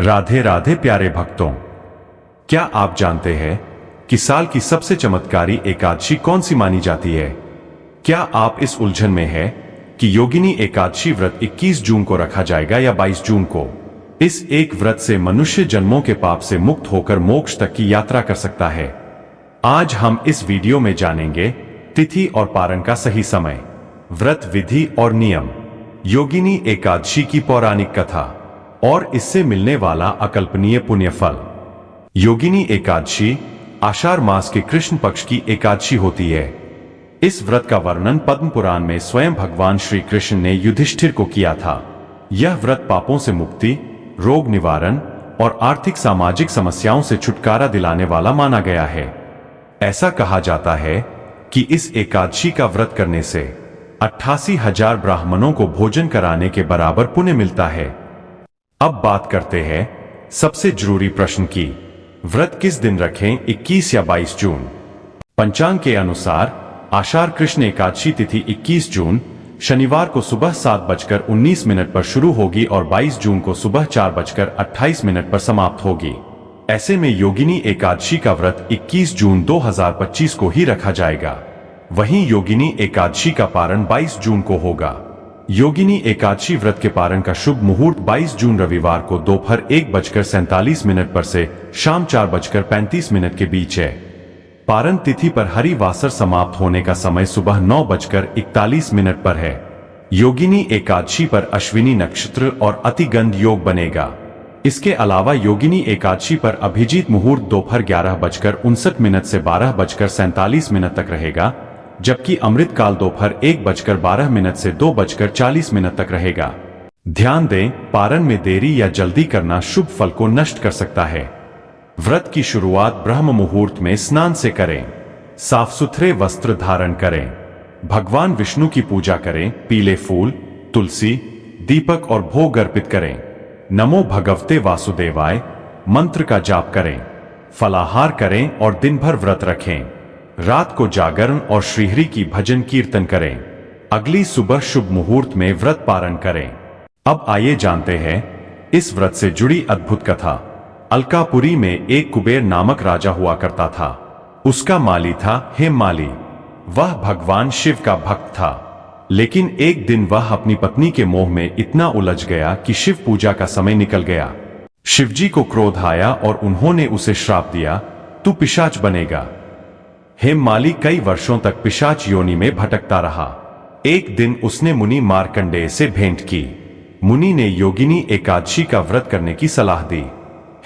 राधे राधे प्यारे भक्तों, क्या आप जानते हैं कि साल की सबसे चमत्कारी एकादशी कौन सी मानी जाती है? क्या आप इस उलझन में है कि योगिनी एकादशी व्रत 21 जून को रखा जाएगा या 22 जून को? इस एक व्रत से मनुष्य जन्मों के पाप से मुक्त होकर मोक्ष तक की यात्रा कर सकता है। आज हम इस वीडियो में जानेंगे तिथि और पारण का सही समय, व्रत विधि और नियम, योगिनी एकादशी की पौराणिक कथा और इससे मिलने वाला अकल्पनीय पुण्य फल। योगिनी एकादशी आषाढ़ मास के कृष्ण पक्ष की एकादशी होती है। इस व्रत का वर्णन पद्म पुराण में स्वयं भगवान श्री कृष्ण ने युधिष्ठिर को किया था। यह व्रत पापों से मुक्ति, रोग निवारण और आर्थिक सामाजिक समस्याओं से छुटकारा दिलाने वाला माना गया है। ऐसा कहा जाता है कि इस एकादशी का व्रत करने से 88,000 ब्राह्मणों को भोजन कराने के बराबर पुण्य मिलता है। अब बात करते हैं सबसे जरूरी प्रश्न की, व्रत किस दिन रखें, 21 या 22 जून? पंचांग के अनुसार आषाढ़ कृष्ण एकादशी तिथि 21 जून शनिवार को सुबह 7:19 पर शुरू होगी और 22 जून को सुबह 4:28 पर समाप्त होगी। ऐसे में योगिनी एकादशी का व्रत 21 जून 2025 को ही रखा जाएगा। वहीं योगिनी एकादशी का पारण 22 जून को होगा। योगिनी एकादशी व्रत के पारण का शुभ मुहूर्त 22 जून रविवार को दोपहर 1:47 पर से शाम 4:35 के बीच है। पारण तिथि पर हरि वासर समाप्त होने का समय सुबह 9:41 पर है। योगिनी एकादशी पर अश्विनी नक्षत्र और अतिगंध योग बनेगा। इसके अलावा योगिनी एकादशी पर अभिजीत मुहूर्त दोपहर 11:59 से 12:47 तक रहेगा, जबकि अमृत काल दोपहर 1:12 से 2:40 तक रहेगा। ध्यान दें, पारण में देरी या जल्दी करना शुभ फल को नष्ट कर सकता है। व्रत की शुरुआत ब्रह्म मुहूर्त में स्नान से करें, साफ सुथरे वस्त्र धारण करें, भगवान विष्णु की पूजा करें, पीले फूल, तुलसी, दीपक और भोग अर्पित करें, नमो भगवते वासुदेवाय मंत्र का जाप करें, फलाहार करें और दिन भर व्रत रखें। रात को जागरण और श्रीहरि की भजन कीर्तन करें। अगली सुबह शुभ मुहूर्त में व्रत पारण करें। अब आइए जानते हैं इस व्रत से जुड़ी अद्भुत कथा। अलकापुरी में एक कुबेर नामक राजा हुआ करता था। उसका माली था हेममाली। वह भगवान शिव का भक्त था, लेकिन एक दिन वह अपनी पत्नी के मोह में इतना उलझ गया कि शिव पूजा का समय निकल गया। शिवजी को क्रोध आया और उन्होंने उसे श्राप दिया, तू पिशाच बनेगा। हेममाली कई वर्षों तक पिशाच योनि में भटकता रहा। एक दिन उसने मुनि मार्कंडेय से भेंट की। मुनि ने योगिनी एकादशी का व्रत करने की सलाह दी।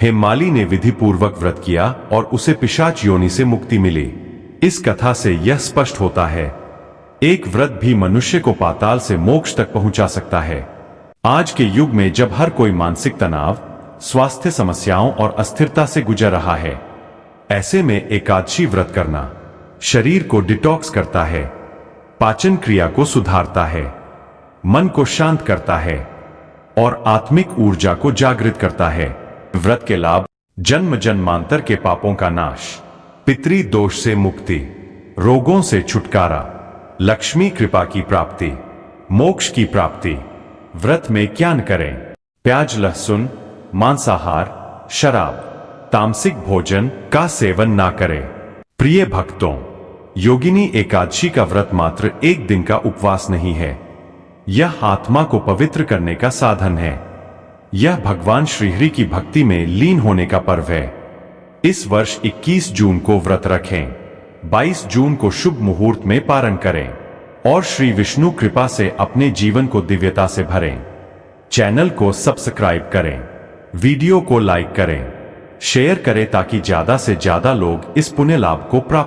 हेममाली ने विधि पूर्वक व्रत किया और उसे पिशाच योनि से मुक्ति मिली। इस कथा से यह स्पष्ट होता है, एक व्रत भी मनुष्य को पाताल से मोक्ष तक पहुंचा सकता है। आज के युग में जब हर कोई मानसिक तनाव, स्वास्थ्य समस्याओं और अस्थिरता से गुजर रहा है, ऐसे में एकादशी व्रत करना शरीर को डिटॉक्स करता है, पाचन क्रिया को सुधारता है, मन को शांत करता है और आत्मिक ऊर्जा को जागृत करता है। व्रत के लाभ: जन्म जन्मांतर के पापों का नाश, पितृ दोष से मुक्ति, रोगों से छुटकारा, लक्ष्मी कृपा की प्राप्ति, मोक्ष की प्राप्ति। व्रत में क्या न करें? प्याज, लहसुन, मांसाहार, शराब, तामसिक भोजन का सेवन ना करें। प्रिय भक्तों, योगिनी एकादशी का व्रत मात्र एक दिन का उपवास नहीं है। यह आत्मा को पवित्र करने का साधन है। यह भगवान श्रीहरि की भक्ति में लीन होने का पर्व है। इस वर्ष 21 जून को व्रत रखें, 22 जून को शुभ मुहूर्त में पारण करें और श्री विष्णु कृपा से अपने जीवन को दिव्यता से भरें। चैनल को सब्सक्राइब करें, वीडियो को लाइक करें, शेयर करें ताकि ज्यादा से ज्यादा लोग इस पुण्य लाभ को प्राप्त